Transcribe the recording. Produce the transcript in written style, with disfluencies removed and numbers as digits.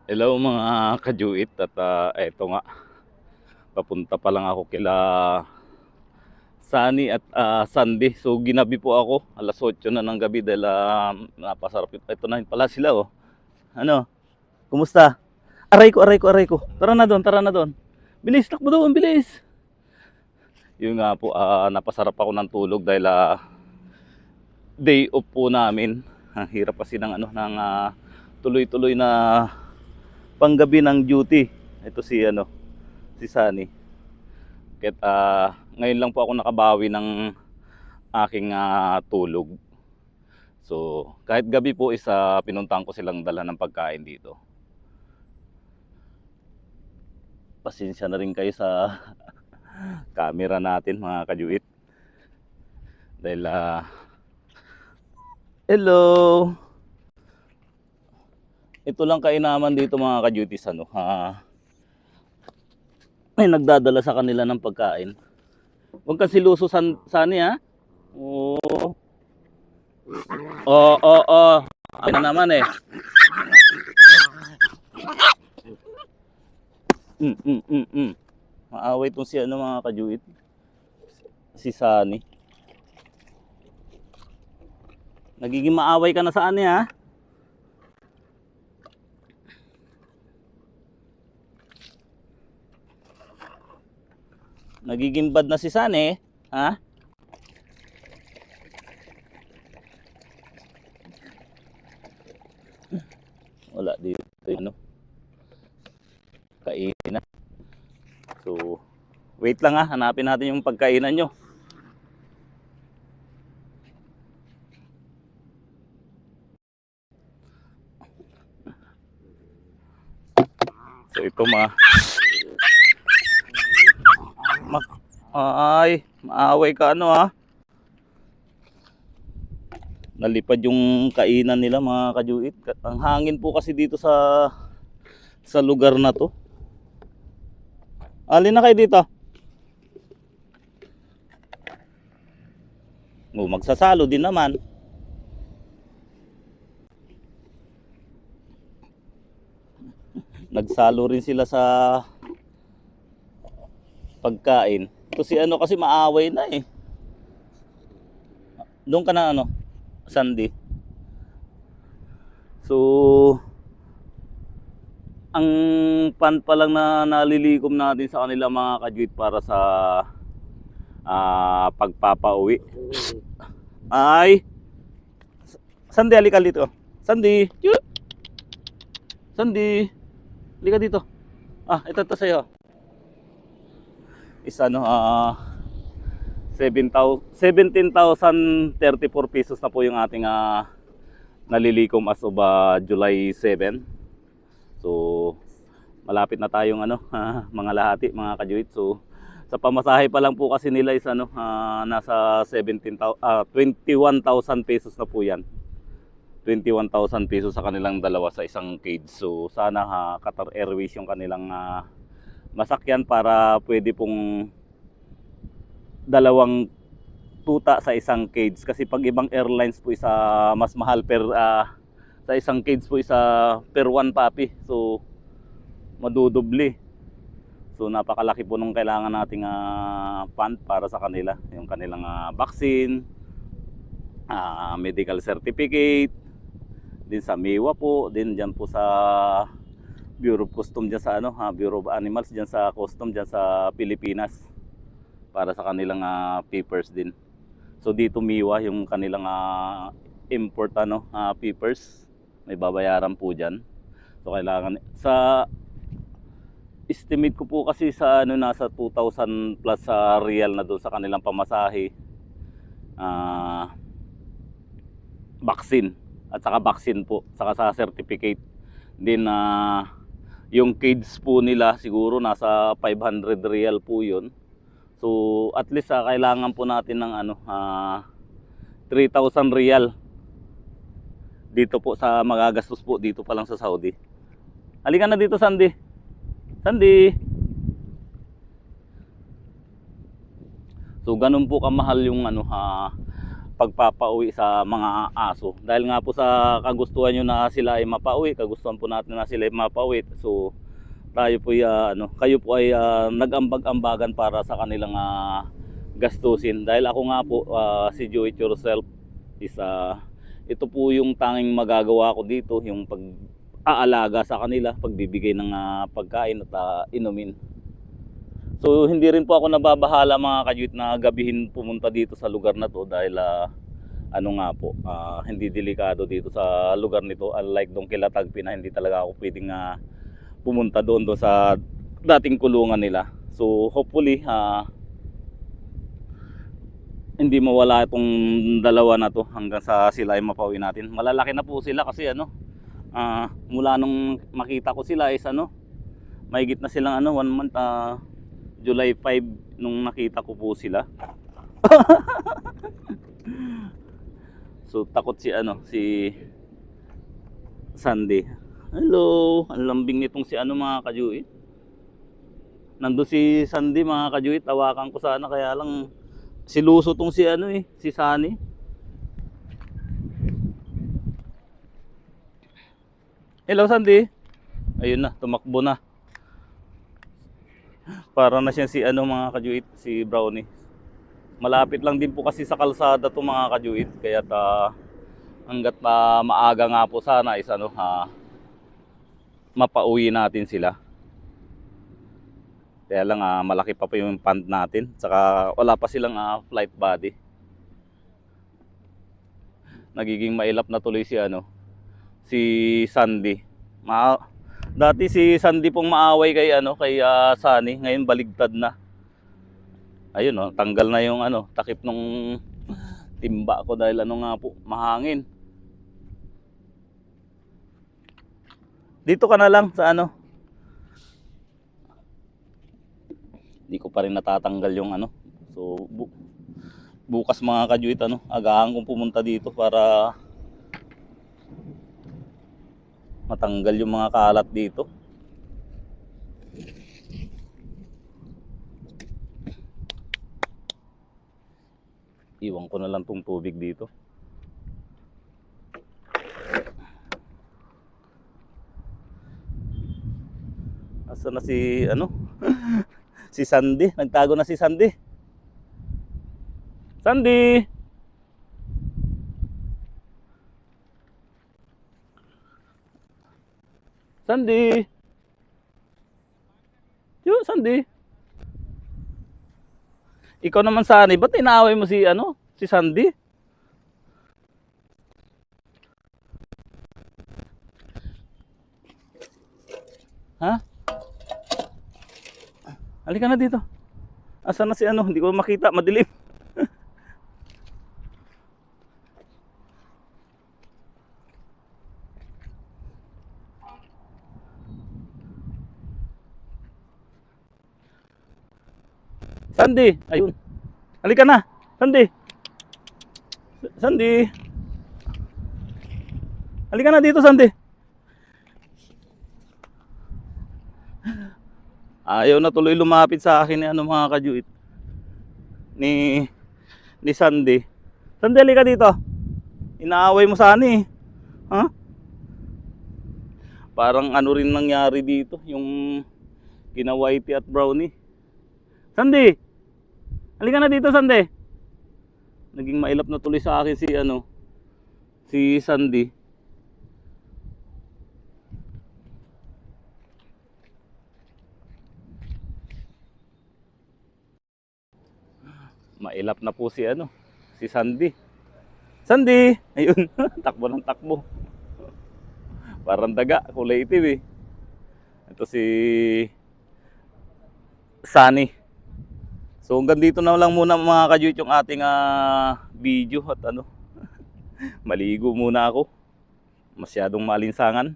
Hello mga kajuit at eto nga papunta pa lang ako kila Sunny at Sandy. So ginabi po ako alas 8 na ng gabi dahil napasarap. Ito na pala sila oh. Ano? Kumusta? Aray ko. Tara na doon, tara na doon. Bilis, takbo doon, bilis. Yun nga po, napasarap ako ng tulog dahil day off po namin. Ang hirap kasi ng tuloy-tuloy na panggabi ng duty. Ito si Sunny. Kahit ngayon lang po ako nakabawi ng aking tulog. So, kahit gabi po pinuntahan ko silang dala ng pagkain dito. Pasensya na rin kayo sa camera natin mga kajuit. Dahil hello. Ito lang kainaman dito mga kajuitis may nagdadala sa kanila ng pagkain. Huwag kang siluso Sani ha. Oo. Oo. Ay na naman eh. Maaway tong si mga kajuit. Si Sani. Nagiging maaway ka na sa ani ha. Nagiging bad na si Sani, ha? Wala dito kainan. So, wait lang ha, hanapin natin yung pagkainan nyo. So, ito maaway ka ha. Nalipad yung kainan nila mga kajuit. Ang hangin po kasi dito sa lugar na to. Alin na kayo dito? Magsasalo din naman. Nagsalo rin sila sa pagkain. Ito si kasi maaway na eh. Doon ka na Sandy. So, ang pan pa lang na nalilikom natin sa kanila mga kajuit para sa pagpapauwi. Ay! Sandy, halika dito. Sandy! Sandy! Halika dito. Ito sa'yo. Is 17,034 pesos na po yung ating nalilikom as of July 7. So malapit na tayong mga lahati mga kajuit. So sa pamasahe pa lang po kasi nila is nasa 21,000 pesos na po yan. 21,000 pesos sa kanilang dalawa sa isang cage. So sana Qatar Airways yung kanilang masakyan para pwede pong dalawang tuta sa isang cage. Kasi pag ibang airlines po mas mahal sa isang cage po per one puppy. So madudubli. So napakalaki po nung kailangan nating fund para sa kanila. Yung kanilang vaccine, medical certificate, din sa MEWA po, din dyan po sa Bureau of Custom dyan sa Bureau of Animals dyan sa Custom dyan sa Pilipinas para sa kanilang papers din. So dito MEWA yung kanilang import papers, may babayaran po dyan. So kailangan sa estimate ko po kasi sa nasa 2,000 plus sa real na doon sa kanilang pamasahe, vaccine at saka vaccine po saka sa certificate din. Yung cage po nila siguro nasa 500 real po yun. So at least kailangan po natin ng 3,000 real dito po sa magagastos po dito pa lang sa Saudi. Halika na dito Sandy. Sandy. So ganun po kamahal yung pagpapauwi sa mga aso. Dahil nga po sa kagustuhan nyo na sila ay mapauwi, kagustuhan po natin na sila ay mapauwi. So tayo po kayo po ay nag-ambag-ambagan para sa kanilang gastusin. Dahil ako nga po si Do It Yourself is ito po yung tanging magagawa ko dito, yung pag-aalaga sa kanila, pagbibigay ng pagkain at inumin. So hindi rin po ako nababahala mga kajuit na gabihin pumunta dito sa lugar na to dahil hindi delikado dito sa lugar nito, unlike doon kila Tagpi na hindi talaga ako pwedeng pumunta doon sa dating kulungan nila. So hopefully hindi mawala itong dalawa na to hanggang sa sila ay mapauwi natin. Malalaki na po sila kasi mula nung makita ko sila is mahigit na silang 1 month, July 5 nung nakita ko po sila. So takot si Sandy. Hello, ang lambing nitong si mga kajuit. Nandun si Sandy mga kajuit, tawakan ko sana kaya lang siluso tong si si Sunny. Hello Sandy. Ayun na, tumakbo na. Para na siya si mga kajuit, si Brownie. Malapit lang din po kasi sa kalsada to mga kajuit, kaya hangga't maaga nga po sana is mapauwi natin sila. Kaya lang malaki pa yung pond natin, saka wala pa silang flight body. Nagiging mailap na tuloy si si Sandy. Dati si Sandy pong maaway kay Sunny, ngayon baligtad na. Ayun tanggal na yung takip nung timba ko dahil nga po, mahangin. Dito ka na lang sa Hindi ko pa rin natatanggal yung So bukas mga kajuit agahan kong pumunta dito para matanggal yung mga kalat dito. Iwan ko na lang tong tubig dito. Asa na si si Sandy? Nagtago na si Sandy. Sandy! Sandy! Yo, Sandy! Ikaw naman Sunny, ba't inaaway mo si si Sandy? Ha? Halika na dito. Asa na si hindi ko makita, madilim. Sandy, ayun. Halika na, Sandy. Sandy. Halika na dito, Sandy. Ayaw na tuloy lumapit sa akin ni mga kajuit. Ni Sandy. Sandy, halika dito. Inaaway mo Sunny. Ha? Parang rin nangyari dito, yung kina Whitey at Brownie. Sandy! Halika na dito, Sandy. Naging mailap na tuloy sa akin si Sandy. Mailap na po si si Sandy. Sandy! Ayun, takbo ng takbo. Parang daga, kulay itim eh. Ito si Sunny. So hanggang dito na lang muna mga kajuit yung ating video at maligo muna ako. Masyadong malinsangan.